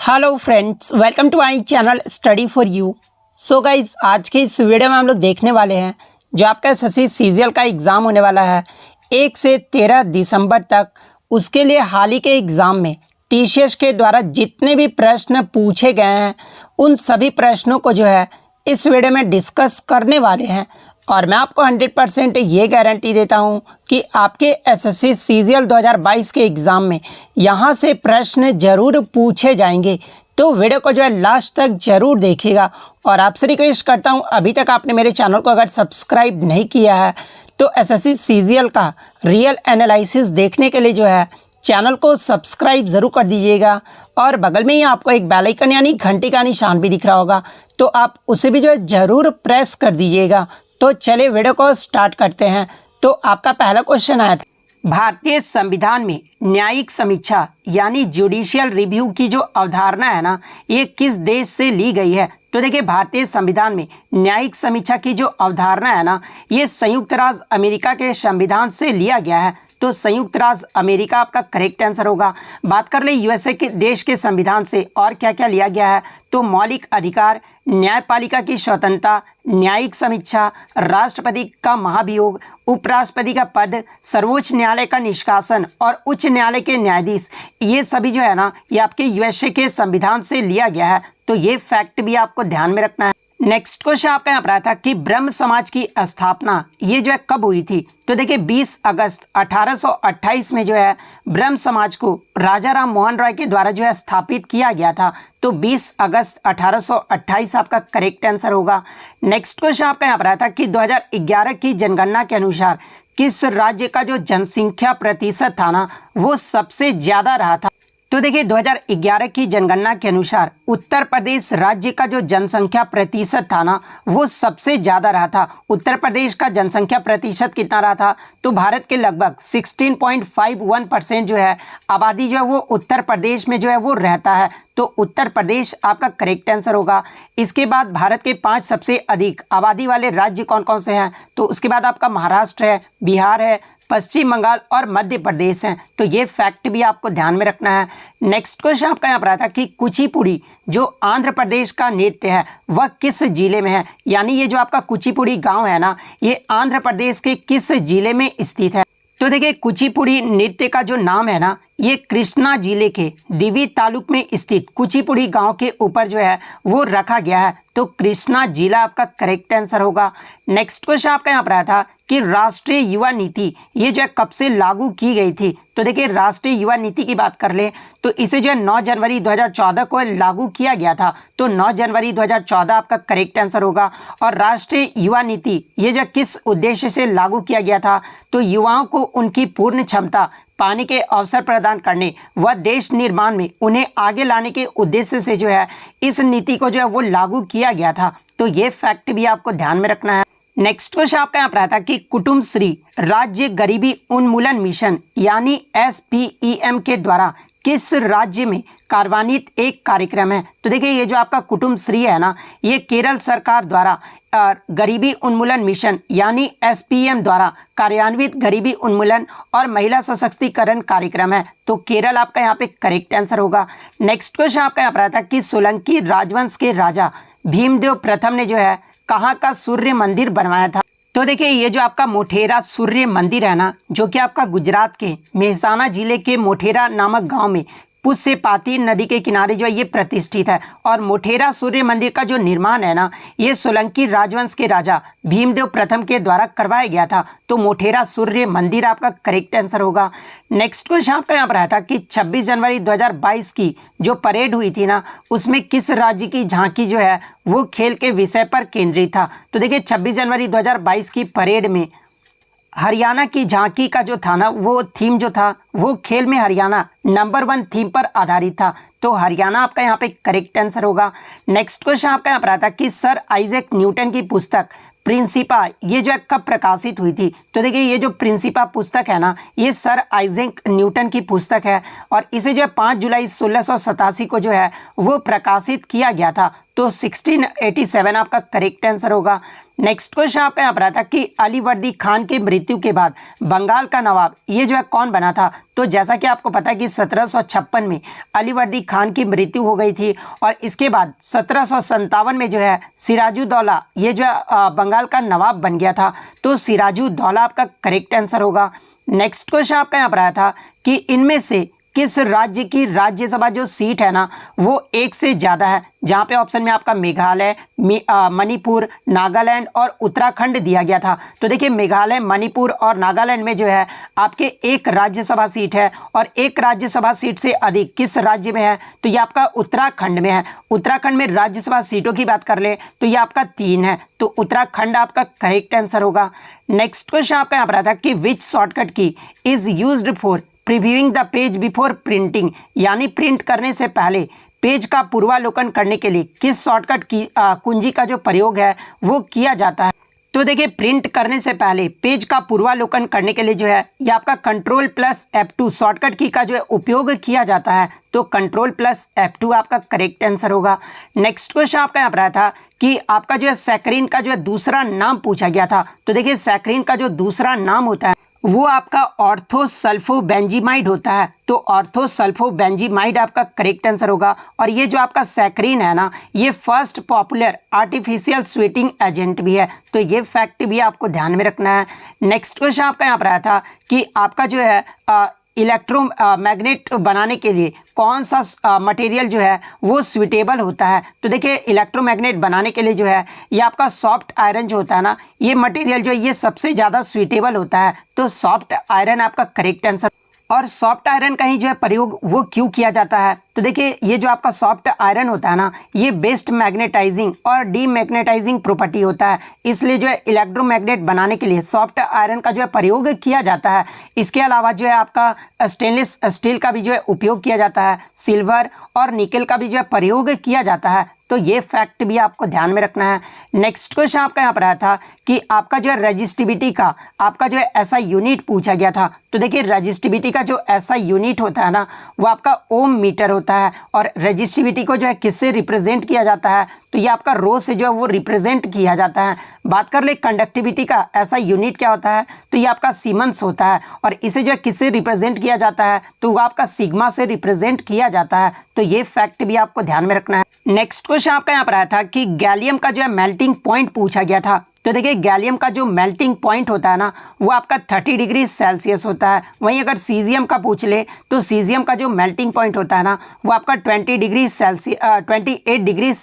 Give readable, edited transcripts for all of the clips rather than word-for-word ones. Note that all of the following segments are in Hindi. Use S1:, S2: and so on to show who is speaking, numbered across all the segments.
S1: Hello friends, welcome to my channel study for you. So guys, आज के इस वीडियो में हम लोग देखने वाले हैं जो आपका एसएससी सीजीएल का एग्ज़ाम होने वाला है 1 से 13 दिसंबर तक। उसके लिए हाल ही के एग्ज़ाम में टीसीएस के द्वारा जितने भी प्रश्न पूछे गए हैं उन सभी प्रश्नों को जो है इस वीडियो में डिस्कस करने वाले हैं। और मैं आपको 100% ये गारंटी देता हूँ कि आपके एसएससी सीजीएल 2022 के एग्ज़ाम में यहाँ से प्रश्न ज़रूर पूछे जाएंगे। तो वीडियो को जो है लास्ट तक ज़रूर देखिएगा। और आपसे रिक्वेस्ट करता हूँ, अभी तक आपने मेरे चैनल को अगर सब्सक्राइब नहीं किया है तो एसएससी सीजीएल का रियल एनालिसिस देखने के लिए जो है चैनल को सब्सक्राइब ज़रूर कर दीजिएगा। और बगल में ही आपको एक बेल आइकन यानी घंटी का निशान भी दिख रहा होगा, तो आप उसे भी जो है ज़रूर प्रेस कर दीजिएगा। तो चलिए वीडियो को स्टार्ट करते हैं। तो आपका पहला क्वेश्चन आया था, भारतीय संविधान में न्यायिक समीक्षा यानी जुडिशियल रिव्यू की जो अवधारणा है ना, ये किस देश से ली गई है? तो देखिए, भारतीय संविधान में न्यायिक समीक्षा की जो अवधारणा है ना, ये संयुक्त राज्य अमेरिका के संविधान से लिया गया है। तो संयुक्त राज्य अमेरिका आपका करेक्ट आंसर होगा। बात कर ले यूएसए के देश के संविधान से और क्या क्या लिया गया है, तो मौलिक अधिकार, न्यायपालिका की स्वतंत्रता, न्यायिक समीक्षा, राष्ट्रपति का महाभियोग, उपराष्ट्रपति का पद, सर्वोच्च न्यायालय का निष्कासन और उच्च न्यायालय के न्यायाधीश, ये सभी जो है ना, ये आपके यूएसए के संविधान से लिया गया है। तो ये फैक्ट भी आपको ध्यान में रखना है। नेक्स्ट क्वेश्चन आपका यहाँ पर आया था कि ब्रह्म समाज की स्थापना ये जो है कब हुई थी? तो देखिए, 20 अगस्त 1828 में जो है ब्रह्म समाज को राजा राम मोहन राय के द्वारा जो है स्थापित किया गया था। तो 20 अगस्त 1828 आपका करेक्ट आंसर होगा। नेक्स्ट क्वेश्चन आपका यहाँ पर आया था कि 2011 की जनगणना के अनुसार किस राज्य का जो जनसंख्या प्रतिशत था ना, वो सबसे ज़्यादा रहा था? तो देखिए, 2011 की जनगणना के अनुसार उत्तर प्रदेश राज्य का जो जनसंख्या प्रतिशत था ना, वो सबसे ज़्यादा रहा था। उत्तर प्रदेश का जनसंख्या प्रतिशत कितना रहा था? तो भारत के लगभग 16.51% जो है आबादी जो है वो उत्तर प्रदेश में जो है वो रहता है। तो उत्तर प्रदेश आपका करेक्ट आंसर होगा। इसके बाद भारत के 5 सबसे अधिक आबादी वाले राज्य कौन कौन से हैं? तो उसके बाद आपका महाराष्ट्र है, बिहार है, पश्चिम बंगाल और मध्य प्रदेश हैं। तो ये फैक्ट भी आपको ध्यान में रखना है। नेक्स्ट क्वेश्चन आपका यहाँ पर आया था कि कुचिपुड़ी जो आंध्र प्रदेश का नृत्य है वह किस जिले में है? यानी ये जो आपका कुचिपुड़ी गांव है ना, ये आंध्र प्रदेश के किस जिले में स्थित है? तो देखिए, कुचिपुड़ी नृत्य का जो नाम है ना, ये कृष्णा जिले के दिवी तालुक में स्थित कुचिपुड़ी गांव के ऊपर जो है वो रखा गया है। तो कृष्णा जिला आपका करेक्ट आंसर होगा। नेक्स्ट क्वेश्चन आपका यहाँ पर आया था कि राष्ट्रीय युवा नीति ये जो है कब से लागू की गई थी? तो देखिए, राष्ट्रीय युवा नीति की बात कर ले तो इसे जो है 9 जनवरी 2014 को लागू किया गया था। तो 9 जनवरी 2014 आपका करेक्ट आंसर होगा। और राष्ट्रीय युवा नीति ये जो किस उद्देश्य से लागू किया गया था? तो युवाओं को उनकी पूर्ण क्षमता पाने के अवसर प्रदान करने व देश निर्माण में उन्हें आगे लाने के उद्देश्य से जो है इस नीति को जो है वो लागू किया गया था। तो ये फैक्ट भी आपको ध्यान में रखना है। नेक्स्ट क्वेश्चन आपका यहाँ पर आता है कि कुटुंबश्री राज्य गरीबी उन्मूलन मिशन यानी SPEM के द्वारा किस राज्य में कार्यान्वित एक कार्यक्रम है? तो देखिए, ये जो आपका कुटुंबश्री है ना, ये केरल सरकार द्वारा गरीबी उन्मूलन मिशन यानी SPEM द्वारा कार्यान्वित गरीबी उन्मूलन और महिला सशक्तिकरण कार्यक्रम है। तो केरल आपका यहाँ पे करेक्ट आंसर होगा। नेक्स्ट क्वेश्चन आपका यहाँ पर आता है कि सोलंकी राजवंश के राजा भीमदेव प्रथम ने जो है कहाँ का सूर्य मंदिर बनवाया था? तो देखिए, ये जो आपका मोटेरा सूर्य मंदिर है ना, जो कि आपका गुजरात के मेहसाना जिले के मोटेरा नामक गांव में पुष्यपाती नदी के किनारे जो है ये प्रतिष्ठित है। और मोटेरा सूर्य मंदिर का जो निर्माण है ना, ये सोलंकी राजवंश के राजा भीमदेव प्रथम के द्वारा करवाया गया था। तो मोटेरा सूर्य मंदिर आपका करेक्ट आंसर होगा। नेक्स्ट क्वेश्चन आपका यहाँ पर आया था कि 26 जनवरी 2022 की जो परेड हुई थी ना, उसमें किस राज्य की झांकी जो है वो खेल के विषय पर केंद्रित था? तो देखिए, 26 जनवरी 2022 की परेड में हरियाणा की झांकी का जो था ना, वो थीम जो था वो खेल में हरियाणा नंबर 1 थीम पर आधारित था। तो हरियाणा आपका यहाँ पे करेक्ट आंसर होगा। नेक्स्ट क्वेश्चन आपका यहाँ पर आता है कि सर आइजैक न्यूटन की पुस्तक प्रिंसिपा ये जो है कब प्रकाशित हुई थी? तो देखिए, ये जो प्रिंसिपा पुस्तक है ना, ये सर आइजैक न्यूटन की पुस्तक है और इसे जो है 5 जुलाई 1687 को जो है वो प्रकाशित किया गया था। तो 1687 आपका करेक्ट आंसर होगा। नेक्स्ट क्वेश्चन आपका यहाँ पर आता कि अलीवर्दी खान की मृत्यु के बाद बंगाल का नवाब ये जो है कौन बना था। तो जैसा कि आपको पता है कि 1756 में अलीवर्दी खान की मृत्यु हो गई थी और इसके बाद 1757 में जो है सिराजुद्दौला ये जो है बंगाल का नवाब बन गया था। तो सिराजुद्दौला आपका करेक्ट आंसर होगा। नेक्स्ट क्वेश्चन आपका यहाँ पर आया था कि इनमें से किस राज्य की राज्यसभा जो सीट है ना वो एक से ज़्यादा है, जहाँ पे ऑप्शन में आपका मेघालय, मणिपुर, नागालैंड और उत्तराखंड दिया गया था। तो देखिए मेघालय, मणिपुर और नागालैंड में जो है आपके एक राज्यसभा सीट है और एक राज्यसभा सीट से अधिक किस राज्य में है, तो ये आपका उत्तराखंड में है। उत्तराखंड में राज्यसभा सीटों की बात कर ले तो ये आपका 3 है, तो उत्तराखंड आपका करेक्ट आंसर होगा। नेक्स्ट क्वेश्चन आपका यहाँ पर आता है कि विच शॉर्टकट की is used for previewing the page before printing, यानी प्रिंट करने से पहले पेज का पूर्वावलोकन करने के लिए किस शॉर्टकट की कुंजी का जो प्रयोग है वो किया जाता है। तो देखिए प्रिंट करने से पहले पेज का पूर्वावलोकन करने के लिए जो है ये आपका Ctrl+F2 शॉर्टकट की का जो है उपयोग किया जाता है। तो Ctrl+F2 आपका करेक्ट आंसर होगा। नेक्स्ट क्वेश्चन आपका यहाँ पर आया था कि आपका जो है सैकरीन का जो है दूसरा नाम पूछा गया था। तो देखिए सैकरीन का जो दूसरा नाम होता है वो आपका ऑर्थोसल्फोबेंजीमाइड होता है। तो ऑर्थोसल्फोबेंजीमाइड आपका करेक्ट आंसर होगा। और ये जो आपका सैकरीन है ना ये first popular artificial sweating agent भी है। तो ये फैक्ट भी आपको ध्यान में रखना है। नेक्स्ट क्वेश्चन आपका यहाँ पर आया था कि आपका जो है इलेक्ट्रोमैग्नेट बनाने के लिए कौन सा मटेरियल जो है वो स्वीटेबल होता है। तो देखिए इलेक्ट्रोमैग्नेट बनाने के लिए जो है ये आपका सॉफ्ट आयरन जो होता है ना ये मटेरियल जो है ये सबसे ज़्यादा स्वीटेबल होता है। तो सॉफ्ट आयरन आपका करेक्ट आंसर। और सॉफ्ट आयरन का ही जो है प्रयोग वो क्यों किया जाता है, तो देखिए ये जो आपका सॉफ्ट आयरन होता है ना ये बेस्ट मैग्नेटाइजिंग और डीमैग्नेटाइजिंग प्रॉपर्टी होता है, इसलिए जो है इलेक्ट्रोमैग्नेट बनाने के लिए सॉफ्ट आयरन का जो है प्रयोग किया जाता है। इसके अलावा जो है आपका स्टेनलेस स्टील का भी जो है उपयोग किया जाता है, सिल्वर और निकल का भी जो है प्रयोग किया जाता है। तो ये फैक्ट भी आपको ध्यान में रखना है। नेक्स्ट क्वेश्चन आपका यहाँ पर आया था कि आपका जो है रजिस्टिविटी का आपका जो है ऐसा यूनिट पूछा गया था। तो देखिए रजिस्टिविटी का जो ऐसा यूनिट होता है ना वो आपका ओम मीटर होता है। और रजिस्टिविटी को जो है किससे रिप्रेजेंट किया जाता है, तो ये आपका रो से जो है वो रिप्रेजेंट किया जाता है। बात कर ले कंडक्टिविटी का ऐसा यूनिट क्या होता है, तो ये आपका सीमेंस होता है। और इसे जो है किससे रिप्रेजेंट किया जाता है, तो वो आपका सिग्मा से रिप्रेजेंट किया जाता है। तो ये फैक्ट भी आपको ध्यान में रखना है। नेक्स्ट क्वेश्चन आपका यहाँ पर आया था कि गैलियम का जो है मेल्टिंग पॉइंट पूछा गया था। तो देखिए गैलियम का जो मेल्टिंग पॉइंट होता है ना वो आपका 30 डिग्री सेल्सियस होता है। वहीं अगर सीजियम का पूछ ले तो सीजियम का जो मेल्टिंग पॉइंट होता है ना वो आपका 28 डिग्री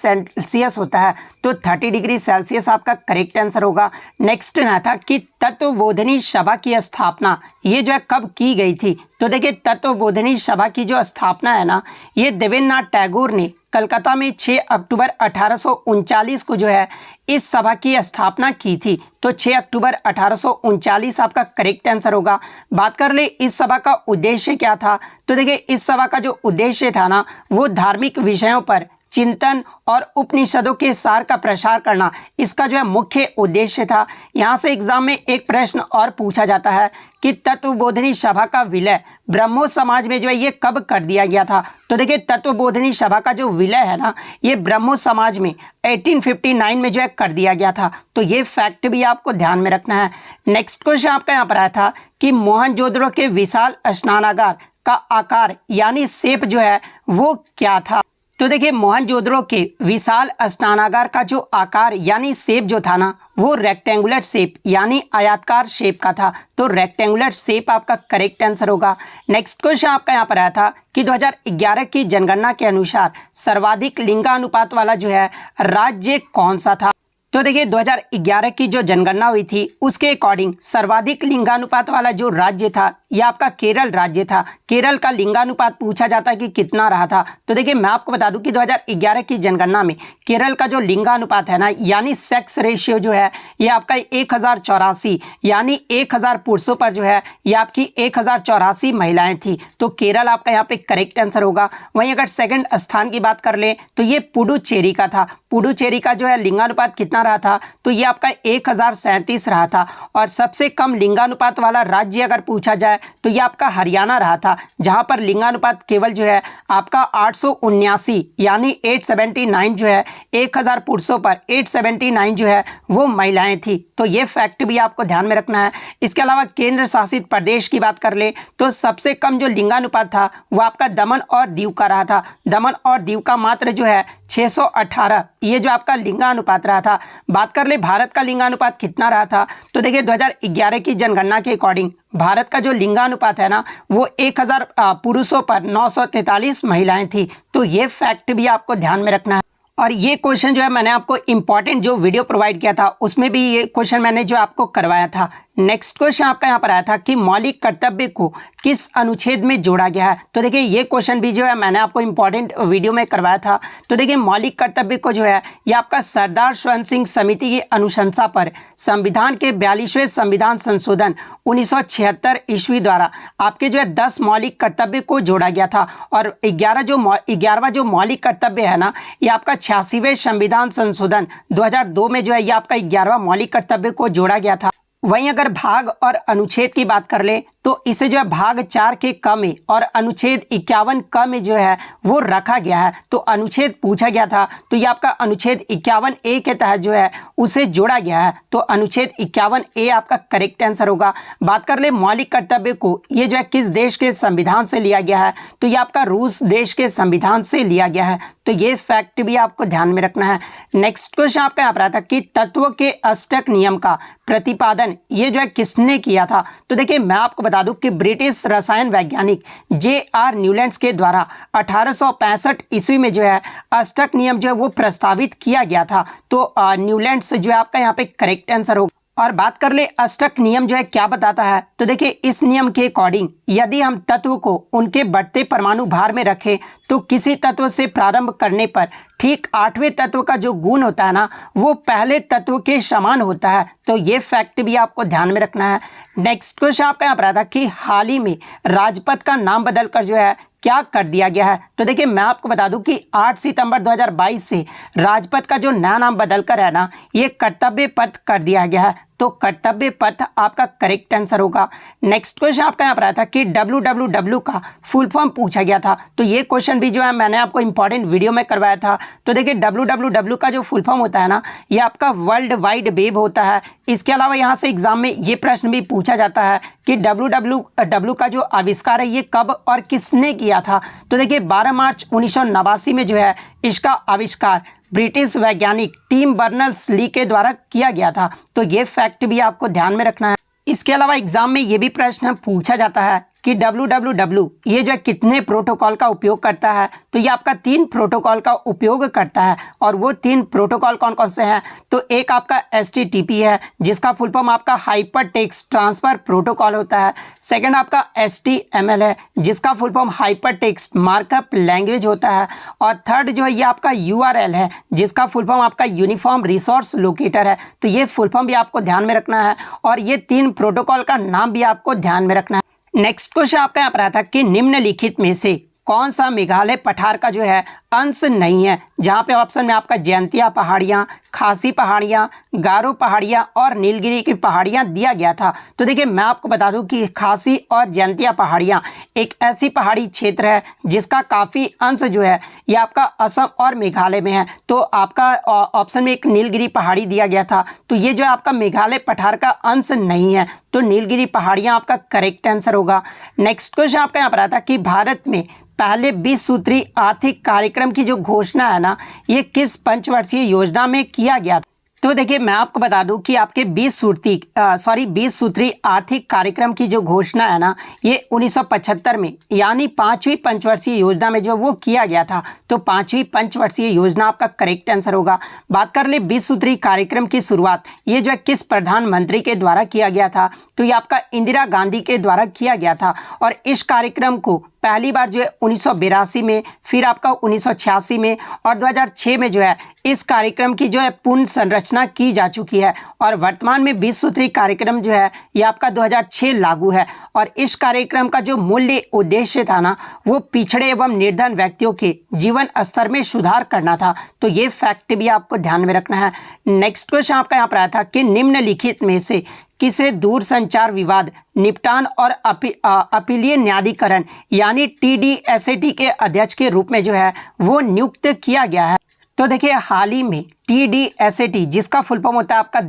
S1: सेल्सियस होता है। तो 30 डिग्री सेल्सियस आपका करेक्ट आंसर होगा। नेक्स्ट ना था कि तत्वबोधिनी सभा की स्थापना ये जो है कब की गई थी। तो देखिए तत्वबोधिनी सभा की जो स्थापना है ना ये देवेंद्रनाथ टैगोर ने कलकत्ता में 6 अक्टूबर 1839 को जो है इस सभा की स्थापना की थी। तो 6 अक्टूबर 1839 आपका करेक्ट आंसर होगा। बात कर ले इस सभा का उद्देश्य क्या था, तो देखिए इस सभा का जो उद्देश्य था ना वो धार्मिक विषयों पर चिंतन और उपनिषदों के सार का प्रसार करना इसका जो है मुख्य उद्देश्य था। यहाँ से एग्जाम में एक प्रश्न और पूछा जाता है कि तत्वबोधिनी सभा का विलय ब्रह्मो समाज में जो है ये कब कर दिया गया था। तो देखिए तत्वबोधिनी सभा का जो विलय है ना ये ब्रह्मो समाज में 1859 में जो है कर दिया गया था। तो ये फैक्ट भी आपको ध्यान में रखना है। नेक्स्ट क्वेश्चन आपका यहाँ पर आया था कि मोहनजोदड़ो के विशाल स्नानागार का आकार यानी शेप जो है वो क्या था। तो देखिए मोहनजोदड़ो के विशाल स्नानागार का जो आकार यानी शेप जो था ना वो रेक्टेंगुलर शेप यानी आयताकार शेप का था। तो रेक्टेंगुलर शेप आपका करेक्ट आंसर होगा। नेक्स्ट क्वेश्चन आपका यहाँ पर आया था कि 2011 की जनगणना के अनुसार सर्वाधिक लिंगानुपात वाला जो है राज्य कौन सा था। तो देखिए 2011 की जो जनगणना हुई थी उसके अकॉर्डिंग सर्वाधिक लिंगानुपात वाला जो राज्य था ये आपका केरल राज्य था। केरल का लिंगानुपात पूछा जाता है कि कितना रहा था। तो देखिए मैं आपको बता दूं कि 2011 की जनगणना में केरल का जो लिंगानुपात है ना यानी सेक्स रेशियो जो है ये आपका 1084 यानी 1000 पुरुषों पर जो है ये आपकी 1084 महिलाएं थी। तो केरल आपका यहाँ पे करेक्ट आंसर होगा। वहीं अगर सेकंड स्थान की बात कर ले तो ये पुडुचेरी का था। पुडुचेरी का जो है लिंगानुपात कितना रहा था, तो ये आपका 1037 रहा था। और सबसे कम लिंगानुपात वाला राज्य अगर पूछा जाए तो ये आपका हरियाणा रहा था, जहां पर लिंगानुपात केवल जो है आपका 879 यानी 879 जो है 1000 पुरुषों पर 879 जो है वो महिलाएं थी। तो ये फैक्ट भी आपको ध्यान में रखना है। इसके अलावा केंद्र शासित प्रदेश की बात कर ले तो सबसे कम जो लिंगानुपात था वो आपका दमन और दीव का रहा था। दमन और दीव का मात्र जो है 618 ये जो आपका लिंगानुपात रहा था। बात कर ले भारत का लिंगानुपात कितना रहा था, तो देखिए 2011 की जनगणना के अकॉर्डिंग भारत का जो लिंगानुपात है ना वो 1000 पुरुषों पर 943 महिलाएं थी। तो ये फैक्ट भी आपको ध्यान में रखना है। और ये क्वेश्चन जो है मैंने आपको इंपॉर्टेंट जो वीडियो प्रोवाइड किया था उसमें भी ये क्वेश्चन मैंने जो आपको करवाया था। नेक्स्ट क्वेश्चन आपका यहाँ पर आया था कि मौलिक कर्तव्य को किस अनुच्छेद में जोड़ा गया है। तो देखिए ये क्वेश्चन भी जो है मैंने आपको इंपॉर्टेंट वीडियो में करवाया था। तो देखिए मौलिक कर्तव्य को जो है ये आपका सरदार स्वयं सिंह समिति की अनुशंसा पर संविधान के 42वें संविधान संशोधन 1976 ईस्वी द्वारा आपके जो है 10 मौलिक कर्तव्य को जोड़ा गया था। और 11वां जो मौलिक कर्तव्य है ना ये आपका 86वें संविधान संशोधन 2002 में जो है ये आपका 11वां मौलिक कर्तव्य को जोड़ा गया था। वहीं अगर भाग और अनुच्छेद की बात कर ले तो इसे जो है भाग 4 के क में और अनुच्छेद 51 क में जो है वो रखा गया है। तो अनुच्छेद पूछा गया था तो ये आपका अनुच्छेद 51 ए के तहत जो है उसे जोड़ा गया है। तो अनुच्छेद 51 ए आपका करेक्ट आंसर होगा। बात कर ले मौलिक कर्तव्य को ये जो है किस देश के संविधान से लिया गया है, तो ये आपका रूस देश के संविधान से लिया गया है। तो ये फैक्ट भी आपको ध्यान में रखना है। नेक्स्ट क्वेश्चन आपका यहाँ पर आता है कि तत्व के अष्टक नियम का प्रतिपादन ये जो है किसने किया था। तो देखिए मैं आपको बता दूं कि ब्रिटिश रसायन वैज्ञानिक जे.आर. न्यूलैंड्स के द्वारा 1865 ईस्वी में जो है अष्टक नियम जो है वो प्रस्तावित किया गया था। तो न्यूलैंड्स जो है आपका यहाँ पे करेक्ट आंसर होगा। और बात कर ले अष्टक नियम जो है क्या बताता है, तो देखिए इस नियम के अकॉर्डिंग यदि हम तत्व को उनके बढ़ते परमाणु भार में रखें तो किसी तत्व से प्रारंभ करने पर ठीक 8वें तत्व का जो गुण होता है ना वो पहले तत्व के समान होता है। तो ये फैक्ट भी आपको ध्यान में रखना है। नेक्स्ट क्वेश्चन आपका यहाँ पर आता है कि हाल ही में राजपथ का नाम बदलकर जो है क्या कर दिया गया है। तो देखिए मैं आपको बता दूं कि 8 सितंबर 2022 से राजपथ का जो नया नाम बदलकर है ना ये कर्तव्य पथ कर दिया गया है। तो कर्तव्य पथ आपका करेक्ट आंसर होगा। नेक्स्ट क्वेश्चन आपका यहाँ पर आया था कि WWW का फुल फॉर्म पूछा गया था। तो ये क्वेश्चन भी जो है मैंने आपको इंपॉर्टेंट वीडियो में करवाया था। तो देखिए WWW का जो फुल फॉर्म होता है ना ये आपका वर्ल्ड वाइड वेब होता है। इसके अलावा यहाँ से एग्जाम में ये प्रश्न भी पूछा जाता है कि WWW का जो आविष्कार है ये कब और किसने किया था। तो देखिए 12 मार्च 1989 में जो है इसका आविष्कार ब्रिटिश वैज्ञानिक टिम बर्नर्स ली के द्वारा किया गया था। तो ये फैक्ट भी आपको ध्यान में रखना है। इसके अलावा एग्जाम में ये भी प्रश्न पूछा जाता है कि WWW ये जो है कितने प्रोटोकॉल का उपयोग करता है। तो ये आपका 3 प्रोटोकॉल का उपयोग करता है। और वो 3 प्रोटोकॉल कौन कौन से हैं, तो एक आपका HTTP है जिसका फुल फॉर्म आपका हाइपर टेक्स्ट ट्रांसफर प्रोटोकॉल होता है। सेकंड आपका HTML है जिसका full form hyper text markup language होता है। और थर्ड जो है ये आपका URL है जिसका फुल फॉर्म आपका यूनिफॉर्म रिसोर्स लोकेटर है। तो ये फुल फॉर्म भी आपको ध्यान में रखना है और ये 3 प्रोटोकॉल का नाम भी आपको ध्यान में रखना है। नेक्स्ट क्वेश्चन आपका यहाँ पर आता है कि निम्नलिखित में से कौन सा मेघालय पठार का जो है अंश नहीं है। जहाँ पे ऑप्शन में आपका जयंतिया पहाड़ियाँ, खासी पहाड़ियाँ, गारो पहाड़ियाँ और नीलगिरी की पहाड़ियाँ दिया गया था। तो देखिए मैं आपको बता दूं कि खासी और जयंतिया पहाड़ियाँ एक ऐसी पहाड़ी क्षेत्र है जिसका काफ़ी अंश जो है ये आपका असम और मेघालय में है। तो आपका ऑप्शन में एक नीलगिरी पहाड़ी दिया गया था। तो ये जो है आपका मेघालय पठार का अंश नहीं है। तो नीलगिरी पहाड़ियाँ आपका करेक्ट आंसर होगा। नेक्स्ट क्वेश्चन आपका यहाँ पर आता है कि भारत में पहले 20 सूत्री आर्थिक कार्यक्रम की जो घोषणा है ना ये किस पंचवर्षीय योजना में किया गया था। तो देखिए मैं आपको बता दूं कि आपके 20 सूत्री आर्थिक कार्यक्रम की जो घोषणा है ना ये 1975 में यानी 5वीं पंचवर्षीय योजना में जो वो किया गया था। तो 5वीं पंचवर्षीय योजना आपका करेक्ट आंसर होगा। बात कर ले 20 सूत्री कार्यक्रम की शुरुआत ये जो है किस प्रधानमंत्री के द्वारा किया गया था। तो ये आपका इंदिरा गांधी के द्वारा किया गया था। और इस कार्यक्रम को पहली बार जो है 1982 में, फिर आपका 1986 में और 2006 में जो है इस कार्यक्रम की जो है पुनः संरचना घोषणा की जा चुकी है और वर्तमान में 20 सूत्री कार्यक्रम जो है ये आपका 2006 लागू है। और इस कार्यक्रम का जो मूल्य उद्देश्य था ना, वो पिछड़े एवं निर्धन व्यक्तियों के जीवन स्तर में सुधार करना था। तो ये फैक्ट भी आपको ध्यान में रखना है। नेक्स्ट क्वेश्चन आपका यहाँ पर आया था कि निम्नलिखित में से किसे दूरसंचार विवाद निपटान और अपीलीय न्यायाधिकरण यानी TDSAT के अध्यक्ष के रूप में जो है वो नियुक्त किया गया है? तो देखिए, हाल ही में TDSAT, जिसका फुल फॉर्म होता है आपका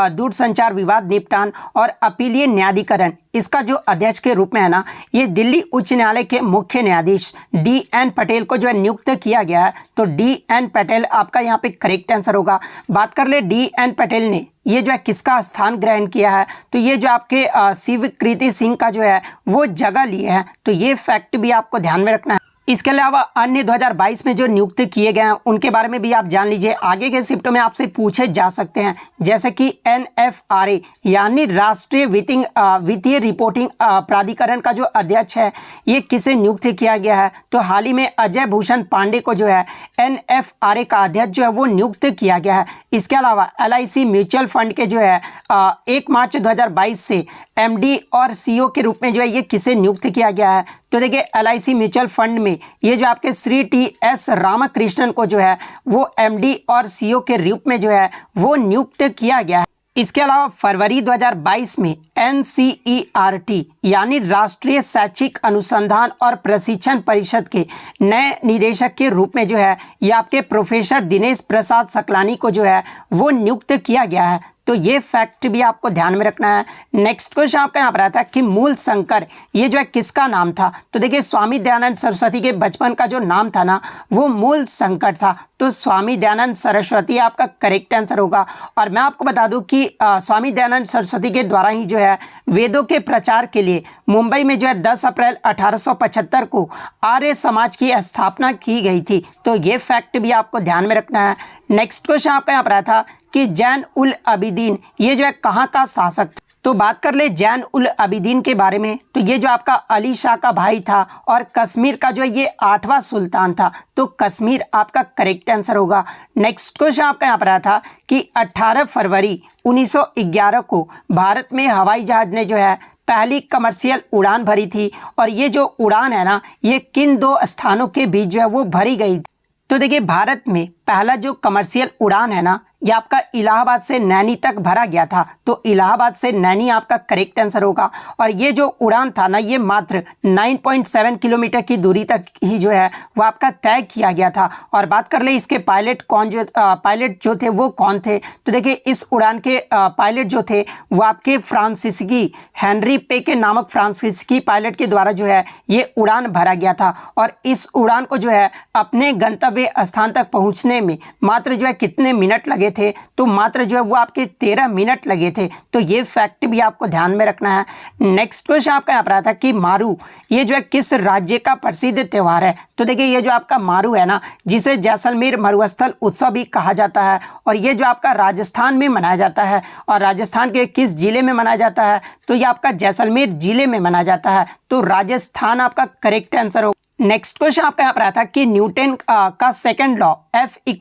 S1: दूरसंचार विवाद निपटान और अपीलीय न्यायाधिकरण, इसका जो अध्यक्ष के रूप में है ना, ये दिल्ली उच्च न्यायालय के मुख्य न्यायाधीश DN पटेल को जो है नियुक्त किया गया है। तो DN पटेल आपका यहाँ पे करेक्ट आंसर होगा। बात कर ले DN पटेल ने ये जो है किसका स्थान ग्रहण किया है, तो ये जो आपके शिवकृति सिंह का जो है वो जगह लिए है। तो ये फैक्ट भी आपको ध्यान में रखना है। इसके अलावा अन्य 2022 में जो नियुक्त किए गए हैं उनके बारे में भी आप जान लीजिए। आगे के शिफ्टों में आपसे पूछे जा सकते हैं, जैसे कि NFRA यानी राष्ट्रीय वित्तीय रिपोर्टिंग प्राधिकरण का जो अध्यक्ष है ये किसे नियुक्त किया गया है? तो हाल ही में अजय भूषण पांडे को जो है NFRA का अध्यक्ष जो है वो नियुक्त किया गया है। इसके अलावा LIC म्यूचुअल फंड के जो है 1 मार्च 2022 से MD और CEO के रूप में जो है ये किसे नियुक्त किया गया है? तो देखिए, LIC म्यूचुअल फंड में ये जो आपके श्री TS रामकृष्णन को जो है वो MD और CEO के रूप में जो है वो नियुक्त किया गया है। इसके अलावा फरवरी 2022 में NCERT यानी राष्ट्रीय शैक्षिक अनुसंधान और प्रशिक्षण परिषद के नए निदेशक के रूप में जो है ये आपके प्रोफेसर दिनेश प्रसाद सकलानी को जो है वो नियुक्त किया गया है। तो ये फैक्ट भी आपको ध्यान में रखना है। नेक्स्ट क्वेश्चन आपका यहाँ पर आता है कि मूल शंकर ये जो है किसका नाम था? तो देखिए, स्वामी दयानंद सरस्वती के बचपन का जो नाम था ना वो मूल शंकर था। तो स्वामी दयानंद सरस्वती आपका करेक्ट आंसर होगा। और मैं आपको बता दूं कि स्वामी दयानंद सरस्वती के द्वारा ही जो है वेदों के प्रचार के लिए मुंबई में जो है 10 अप्रैल 1875 को आर्य समाज की स्थापना की गई थी। तो ये फैक्ट भी आपको ध्यान में रखना है। नेक्स्ट क्वेश्चन आपका यहाँ पर आया था कि जैन उल अबिदीन ये जो है कहाँ का शासक था? तो बात कर ले जैन उल अबिदीन के बारे में, तो ये जो आपका अली शाह का भाई था और कश्मीर का जो है ये 8वां सुल्तान था। तो कश्मीर आपका करेक्ट आंसर होगा। नेक्स्ट क्वेश्चन आपका यहाँ पर आया था कि 18 फरवरी 1911 को भारत में हवाई जहाज ने जो है पहली कमर्शियल उड़ान भरी थी। और ये जो उड़ान है ना ये किन 2 स्थानों के बीच जो है वो भरी गई थी? तो देखिए, भारत में पहला जो कमर्शियल उड़ान है ना ये आपका इलाहाबाद से नैनी तक भरा गया था। तो इलाहाबाद से नैनी आपका करेक्ट आंसर होगा। और ये जो उड़ान था ना ये मात्र 9.7 किलोमीटर की दूरी तक ही जो है वो आपका तय किया गया था। और बात कर ले इसके पायलट जो थे वो कौन थे? तो देखिए, इस उड़ान के पायलट जो थे वो आपके फ्रांसीसी हेनरी पे के नामक फ्रांसीसी पायलट के द्वारा जो है ये उड़ान भरा गया था। और इस उड़ान को जो है अपने गंतव्य स्थान तक पहुँचने में मात्र जो है कितने मिनट लगे थे? तो मात्र जो है वो आपके 13 मिनट लगे थे। तो ये फैक्ट भी आपको ध्यान में रखना है। नेक्स्ट क्वेश्चन आपका यहाँ पर आता है कि मारू ये जो है किस राज्य का प्रसिद्ध त्यौहार है? तो देखिए, ये जो आपका मारू है ना जिसे जैसलमेर मरुस्थल उत्सव भी कहा जाता है और ये जो आपका राजस्थान में मनाया जाता है। और राजस्थान के किस जिले में मनाया जाता है? तो ये आपका जैसलमेर जिले में मनाया जाता है। तो राजस्थान आपका करेक्ट आंसर होगा। नेक्स्ट क्वेश्चन आपका यहाँ पर आता है कि न्यूटन का सेकंड लॉ F =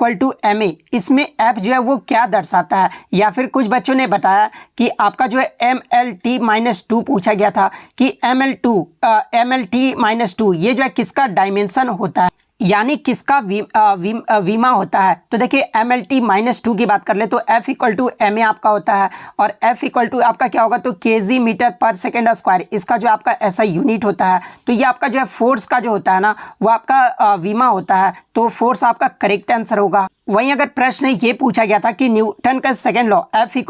S1: ma, इसमें F जो है वो क्या दर्शाता है? या फिर कुछ बच्चों ने बताया कि आपका जो है MLT-2 पूछा गया था कि MLT-2 ये जो है किसका डायमेंशन होता है, यानी किसका विमा होता है? तो देखिए, MLT-2 की बात कर ले तो F = ma आपका होता है। और F = आपका क्या होगा? तो kg मीटर/सेकंड²। इसका जो आपका SI यूनिट होता है। तो ये आपका जो है फोर्स का जो होता है ना वो आपका विमा होता है। तो फोर्स आपका करेक्ट आंसर होगा। वहीं अगर प्रश्न ये पूछा गया था कि न्यूटन का सेकंड लॉ F =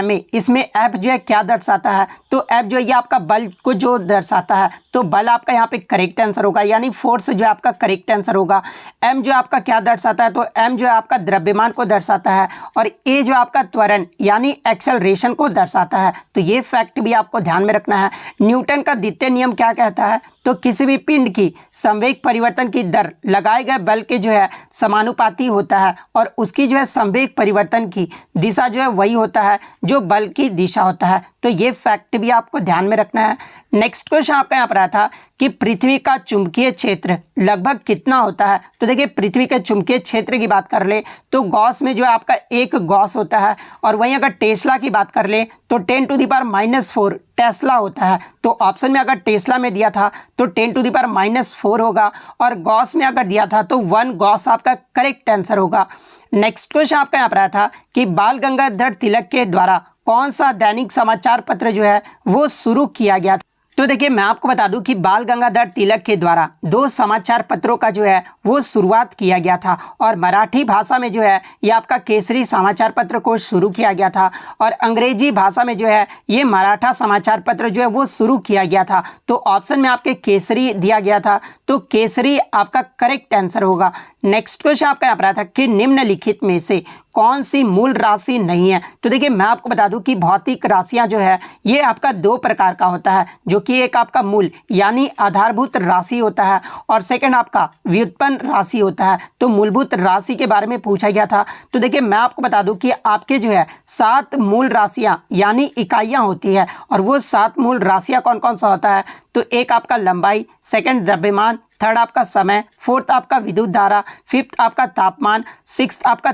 S1: ma, इसमें F जो है क्या दर्शाता है? तो F जो है ये आपका बल को जो दर्शाता है। तो बल आपका यहाँ पे करेक्ट आंसर होगा, यानी फोर्स जो है आपका करेक्ट आंसर होगा। M जो आपका क्या दर्शाता है? तो M जो है आपका द्रव्यमान को दर्शाता है। और A जो आपका त्वरण यानी एक्सेलरेशन को दर्शाता है। तो ये फैक्ट भी आपको ध्यान में रखना है। न्यूटन का द्वितीय नियम क्या कहता है? तो किसी भी पिंड की संवेग परिवर्तन की दर लगाए गए बल के जो है समानुपाती होता है और उसकी जो है संवेग परिवर्तन की दिशा जो है वही होता है जो बल की दिशा होता है। तो ये फैक्ट भी आपको ध्यान में रखना है। नेक्स्ट क्वेश्चन आपका यहाँ पर आया था कि पृथ्वी का चुंबकीय क्षेत्र लगभग कितना होता है। तो देखिए पृथ्वी के चुंबकीय क्षेत्र की बात कर ले तो गॉस में जो है आपका एक गॉस होता है, और वहीं अगर टेस्ला की बात कर ले तो 10⁻⁻⁴ टेस्ला होता है। तो ऑप्शन में अगर टेस्ला में दिया था तो 10⁻⁴ होगा, और गॉस में अगर दिया था तो 1 गॉस आपका करेक्ट आंसर होगा। नेक्स्ट क्वेश्चन आपका यहाँ पर आया था कि बाल गंगाधर तिलक के द्वारा कौन सा दैनिक समाचार पत्र जो है वो शुरू किया गया था। तो देखिए मैं आपको बता दूं कि बाल गंगाधर तिलक के द्वारा 2 समाचार पत्रों का जो है वो शुरुआत किया गया था, और मराठी भाषा में जो है ये आपका केसरी समाचार पत्र को शुरू किया गया था, और अंग्रेजी भाषा में जो है ये मराठा समाचार पत्र जो है वो शुरू किया गया था। तो ऑप्शन में आपके केसरी दिया गया था, तो केसरी आपका करेक्ट आंसर होगा। नेक्स्ट क्वेश्चन आपका यहाँ पर आया था कि निम्नलिखित में से कौन सी मूल राशि नहीं है। तो देखिए मैं आपको बता दूं कि भौतिक राशियां जो है ये आपका 2 प्रकार का होता है, जो कि एक आपका मूल यानी आधारभूत राशि होता है, और सेकंड आपका व्युत्पन्न राशि होता है। तो मूलभूत राशि के बारे में पूछा गया था। तो देखिए मैं आपको बता दूं कि आपके जो है 7 मूल राशियां यानी इकाइयां होती है, और वो 7 मूल राशियां कौन कौन सा होता है। तो एक आपका लंबाई, सेकंड द्रव्यमान, थर्ड आपका समय, फोर्थ आपका विद्युत धारा, फिफ्थ आपका तापमान, सिक्स्थ आपका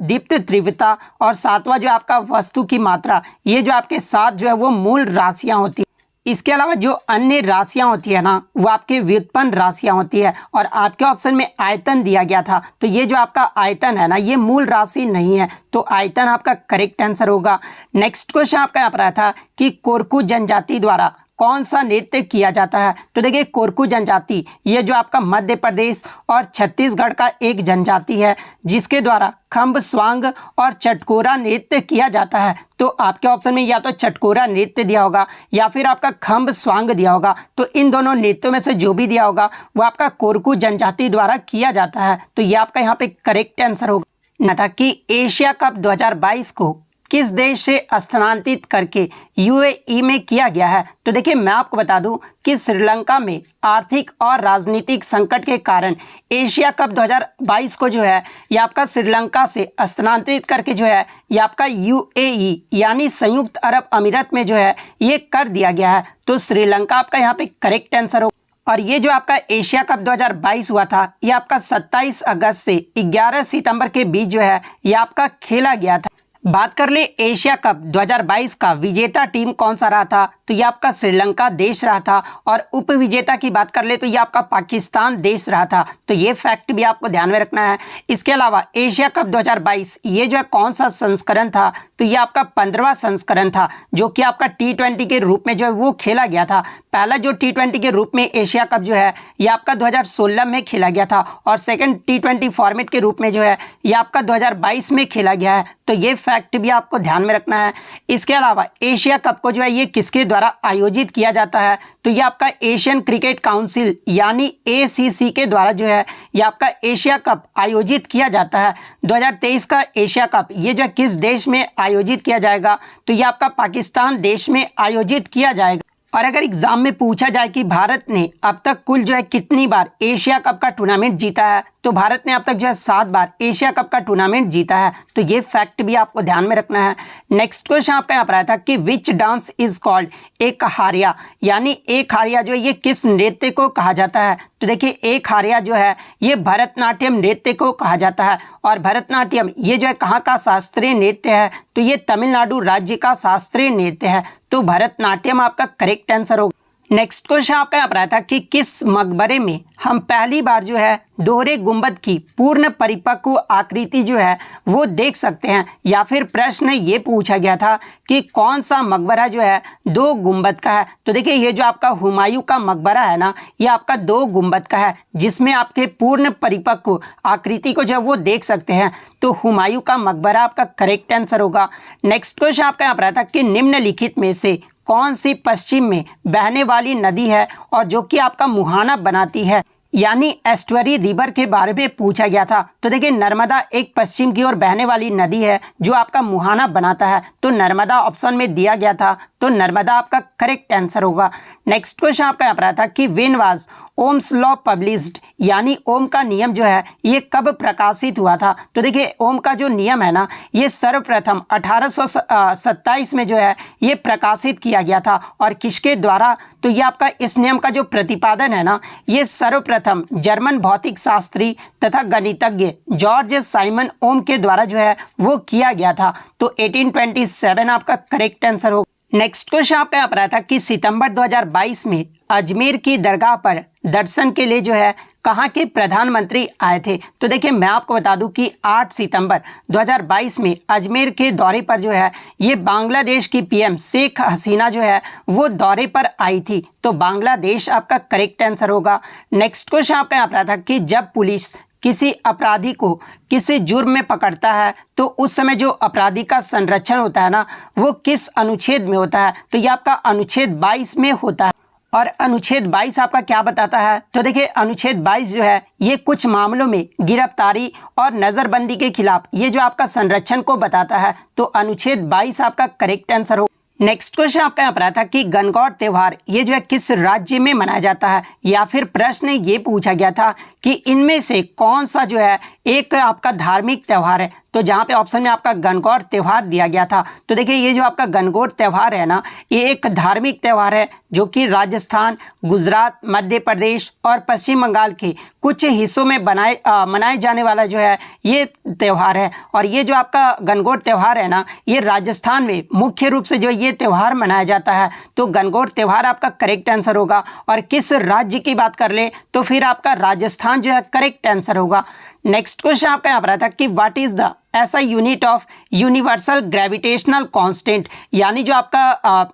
S1: दीप्त तीव्रता, और 7वां जो आपका वस्तु की मात्रा। ये जो आपके 7 जो है वो मूल राशियां होती है। इसके अलावा जो अन्य राशियां होती है ना वो आपके व्युत्पन्न राशियां होती है, और आपके ऑप्शन में आयतन दिया गया था। तो ये जो आपका आयतन है ना ये मूल राशि नहीं है, तो आयतन आपका करेक्ट आंसर होगा। नेक्स्ट क्वेश्चन आपका यहाँ पर आया था कि कोरकू जनजाति द्वारा कौन सा नृत्य किया जाता है। तो देखिए कोरकू जनजाति ये जो आपका मध्य प्रदेश और छत्तीसगढ़ का एक जनजाति है, जिसके द्वारा खम्ब स्वांग और चटकोरा नृत्य किया जाता है। तो आपके ऑप्शन में या तो चटकोरा नृत्य दिया होगा या फिर आपका खम्ब स्वांग दिया होगा। तो इन दोनों नृत्यों में से जो भी दिया होगा वो आपका कोरकू जनजाति द्वारा किया जाता है। तो ये आपका यहाँ पे करेक्ट आंसर होगा। था कि एशिया कप 2022 को किस देश से स्थानांतरित करके यूएई में किया गया है। तो देखिए मैं आपको बता दूं कि श्रीलंका में आर्थिक और राजनीतिक संकट के कारण एशिया कप 2022 को जो है ये आपका श्रीलंका से स्थानांतरित करके जो है ये आपका यूएई यानी संयुक्त अरब अमीरात में जो है ये कर दिया गया है। तो श्रीलंका आपका यहाँ पे करेक्ट आंसर हो। और ये जो आपका एशिया कप 2022 हुआ था ये आपका 27 अगस्त से 11 सितंबर के बीच जो है ये आपका खेला गया था। बात कर ले एशिया कप 2022 का विजेता टीम कौन सा रहा था। तो ये आपका श्रीलंका देश रहा था, और उप विजेता की बात कर ले तो ये आपका पाकिस्तान देश रहा था। तो ये फैक्ट भी आपको ध्यान में रखना है। इसके अलावा एशिया कप 2022 ये जो है कौन सा संस्करण था। तो ये आपका 15वां संस्करण था, जो कि आपका T20 के रूप में जो है वो खेला गया था। पहला जो T20 के रूप में एशिया कप जो है ये आपका 2016 में खेला गया था, और सेकंड T20 फॉर्मेट के रूप में जो है ये आपका 2022 में खेला गया है। तो ये फैक्ट भी आपको ध्यान में रखना है। इसके अलावा एशिया कप को जो है ये किसके द्वारा आयोजित किया जाता है। तो ये आपका एशियन क्रिकेट काउंसिल यानी ACC के द्वारा जो है ये आपका एशिया कप आयोजित किया जाता है। 2023 का एशिया कप ये जो है किस देश में आयोजित किया जाएगा। तो ये आपका पाकिस्तान देश में आयोजित किया जाएगा। और अगर एग्जाम में पूछा जाए कि भारत ने अब तक कुल जो है कितनी बार एशिया कप का टूर्नामेंट जीता है, तो भारत ने अब तक जो है 7 बार एशिया कप का टूर्नामेंट जीता है। तो ये फैक्ट भी आपको ध्यान में रखना है। नेक्स्ट क्वेश्चन आपका यहाँ पर आया था कि विच डांस इज कॉल्ड एक हारिया, यानी एक हारिया जो है ये किस नृत्य को कहा जाता है। तो देखिए एक हारिया जो है ये भरतनाट्यम नृत्य को कहा जाता है, और भरतनाट्यम ये जो है कहाँ का शास्त्रीय नृत्य है। तो ये तमिलनाडु राज्य का शास्त्रीय नृत्य है। तो भरतनाट्यम आपका करेक्ट आंसर होगा। नेक्स्ट क्वेश्चन आपका यहाँ पर आया था कि किस मकबरे में हम पहली बार जो है दोहरे गुंबद की पूर्ण परिपक्व आकृति जो है वो देख सकते हैं, या फिर प्रश्न ये पूछा गया था कि कौन सा मकबरा जो है 2 गुंबद का है। तो देखिए ये जो आपका हुमायूं का मकबरा है ना ये आपका 2 गुंबद का है, जिसमें आपके पूर्ण परिपक्व आकृति को जो है वो देख सकते हैं। तो हुमायूं का मकबरा आपका करेक्ट आंसर होगा। नेक्स्ट क्वेश्चन आपका यहाँ पर आया था कि निम्नलिखित में से कौन सी पश्चिम में बहने वाली नदी है और जो कि आपका मुहाना बनाती है, यानी एस्टुअरी रिवर के बारे में पूछा गया था। तो देखिए नर्मदा एक पश्चिम की ओर बहने वाली नदी है जो आपका मुहाना बनाता है। तो नर्मदा ऑप्शन में दिया गया था। तो नर्मदा आपका करेक्ट आंसर होगा। नेक्स्ट क्वेश्चन आपका यहाँ पर आया था कि when was Ohm's law published, यानी ओम का नियम जो है ये कब प्रकाशित हुआ था। तो देखिए ओम का जो नियम है ना ये सर्वप्रथम 1827 में जो है ये प्रकाशित किया गया था। और किसके द्वारा, तो ये आपका इस नियम का जो प्रतिपादन है ना ये सर्वप्रथम जर्मन भौतिक शास्त्री तथा गणितज्ञ जॉर्ज साइमन ओम के द्वारा जो है वो किया गया था। तो 1827 आपका करेक्ट आंसर होगा। नेक्स्ट क्वेश्चन आपका यहाँ पर आया था कि सितंबर 2022 में अजमेर की दरगाह पर दर्शन के लिए जो है कहाँ के प्रधानमंत्री आए थे। तो देखिए मैं आपको बता दूं कि 8 सितंबर 2022 में अजमेर के दौरे पर जो है ये बांग्लादेश की पीएम शेख हसीना जो है वो दौरे पर आई थी। तो बांग्लादेश आपका करेक्ट आंसर होगा। नेक्स्ट क्वेश्चन आपका यहाँ पर आया था कि जब पुलिस किसी अपराधी को किसी जुर्म में पकड़ता है तो उस समय जो अपराधी का संरक्षण होता है ना वो किस अनुच्छेद में होता है। तो ये आपका अनुच्छेद 22 में होता है। और अनुच्छेद 22 आपका क्या बताता है, तो देखिए अनुच्छेद 22 जो है ये कुछ मामलों में गिरफ्तारी और नज़रबंदी के खिलाफ ये जो आपका संरक्षण को बताता है। तो अनुच्छेद 22 आपका करेक्ट आंसर हो। नेक्स्ट क्वेश्चन आपका यहाँ पर आया था कि गणगौर त्यौहार ये जो है किस राज्य में मनाया जाता है, या फिर प्रश्न ये पूछा गया था कि इनमें से कौन सा जो है एक आपका धार्मिक त्यौहार है। तो जहाँ पे ऑप्शन में आपका गणगौर त्यौहार दिया गया था। तो देखिए ये जो आपका गणगौर त्यौहार है ना ये एक धार्मिक त्यौहार है जो कि राजस्थान, गुजरात, मध्य प्रदेश और पश्चिम बंगाल के कुछ हिस्सों में मनाए जाने वाला जो है ये त्यौहार है। और ये जो आपका गणगौर त्यौहार है ना ये राजस्थान में मुख्य रूप से जो ये त्यौहार मनाया जाता है। तो गणगौर त्यौहार आपका करेक्ट आंसर होगा। और किस राज्य की बात कर ले तो फिर आपका राजस्थान जो है करेक्ट आंसर होगा। नेक्स्ट क्वेश्चन आपका यहाँ पर आता है कि व्हाट इज द ऐसा unit of universal gravitational constant, यानी जो आपका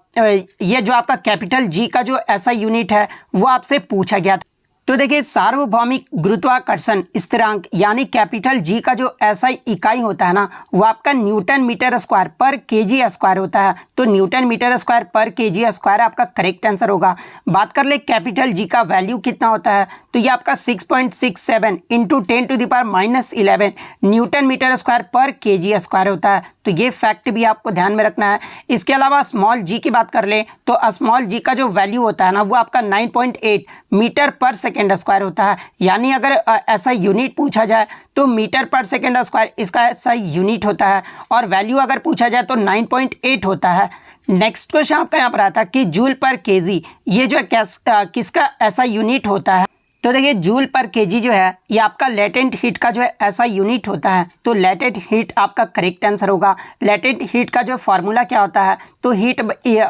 S1: ये जो आपका कैपिटल जी का जो ऐसा यूनिट है वो आपसे पूछा गया था। तो देखिए सार्वभौमिक गुरुत्वाकर्षण स्थिरांक यानी कैपिटल जी का जो ऐसा इकाई होता है ना वो आपका न्यूटन मीटर स्क्वायर पर केजी स्क्वायर होता है। तो न्यूटन मीटर स्क्वायर पर केजी स्क्वायर आपका करेक्ट आंसर होगा। बात कर ले कैपिटल जी का वैल्यू कितना होता है, तो ये आपका 6.67 इंटू 10⁻11 न्यूटन मीटर स्क्वायर पर केजी स्क्वायर होता है। तो ये फैक्ट भी आपको ध्यान में रखना है। इसके अलावा स्मॉल जी की बात कर ले तो स्मॉल जी का जो वैल्यू होता है ना वो आपका 9.8 मीटर पर सेकेंड स्क्वायर होता है। यानी अगर ऐसा यूनिट पूछा जाए तो मीटर पर सेकेंड स्क्वायर इसका ऐसा यूनिट होता है। और वैल्यू अगर पूछा जाए तो 9.8 होता है। नेक्स्ट क्वेश्चन आपका यहाँ पर आता है कि जूल पर केजी ये जो किसका ऐसा यूनिट होता है। तो देखिए जूल पर केजी जो है ये आपका लेटेंट हीट का जो है ऐसा यूनिट होता है। तो लेटेंट हीट आपका करेक्ट आंसर होगा। लेटेंट हीट का जो फॉर्मूला क्या होता है, तो हीट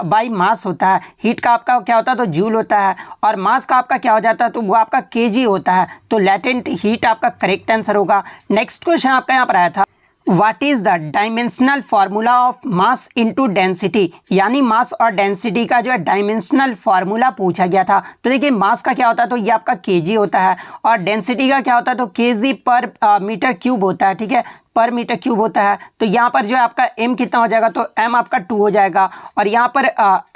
S1: बाई मास होता है। हीट का आपका क्या होता है तो जूल होता है, और मास का आपका क्या हो जाता है तो वो आपका केजी होता है। तो लेटेंट हीट आपका करेक्ट आंसर होगा। नेक्स्ट क्वेश्चन आपका यहाँ पर आया था what is the dimensional formula of mass into density, यानी मास और डेंसिटी का जो है डायमेंशनल फार्मूला पूछा गया था। तो देखिए मास का क्या होता है तो ये आपका केजी होता है, और डेंसिटी का क्या होता है तो केजी पर मीटर क्यूब होता है। ठीक है, पर मीटर क्यूब होता है। तो यहाँ पर जो है आपका m कितना हो जाएगा तो m आपका 2 हो जाएगा, और यहाँ पर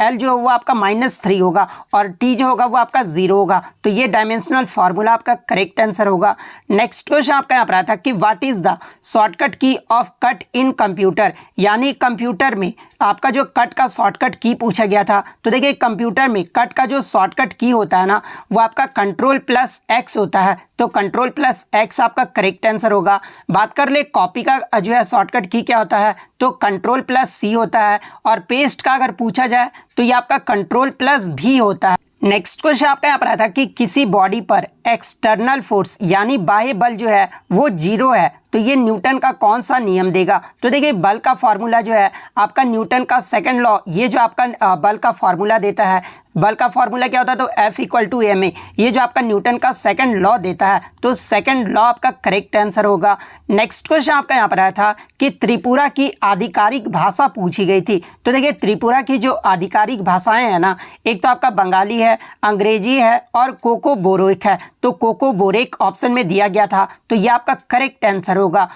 S1: l जो है वो आपका -3 होगा, और t जो होगा वो आपका 0 होगा। तो ये डायमेंशनल फार्मूला आपका करेक्ट आंसर होगा। नेक्स्ट क्वेश्चन आपका यहाँ पर आया था कि व्हाट इज द शॉर्टकट की ऑफ कट इन कंप्यूटर, यानी कंप्यूटर में आपका जो कट का शॉर्टकट की पूछा गया था। तो देखिए कंप्यूटर में कट का जो शॉर्टकट की होता है ना वो आपका Ctrl+X होता है। तो Ctrl+X आपका करेक्ट आंसर होगा। बात कर ले कॉपी का जो है शॉर्टकट की क्या होता है तो Ctrl+C होता है, और पेस्ट का अगर पूछा जाए तो ये आपका Ctrl+V होता है। नेक्स्ट क्वेश्चन आपका यहाँ पर आया था कि किसी बॉडी पर एक्सटर्नल फोर्स यानी बाह्य बल जो है वो 0 है, तो ये न्यूटन का कौन सा नियम देगा। तो देखिए बल का फॉर्मूला जो है आपका न्यूटन का सेकंड लॉ ये जो आपका बल का फॉर्मूला देता है। बल का फॉर्मूला क्या होता है तो F = ma, ये जो आपका न्यूटन का सेकंड लॉ देता है। तो सेकंड लॉ आपका करेक्ट आंसर होगा। नेक्स्ट क्वेश्चन आपका यहाँ पर आया था कि त्रिपुरा की आधिकारिक भाषा पूछी गई थी। तो देखिए त्रिपुरा की जो आधिकारिक भाषाएं हैं ना एक तो आपका बंगाली है, अंग्रेजी है और कोको बोरोइक है। तो कोको बोरेक ऑप्शन में दिया गया था, तो ये आपका करेक्ट आंसर होगा।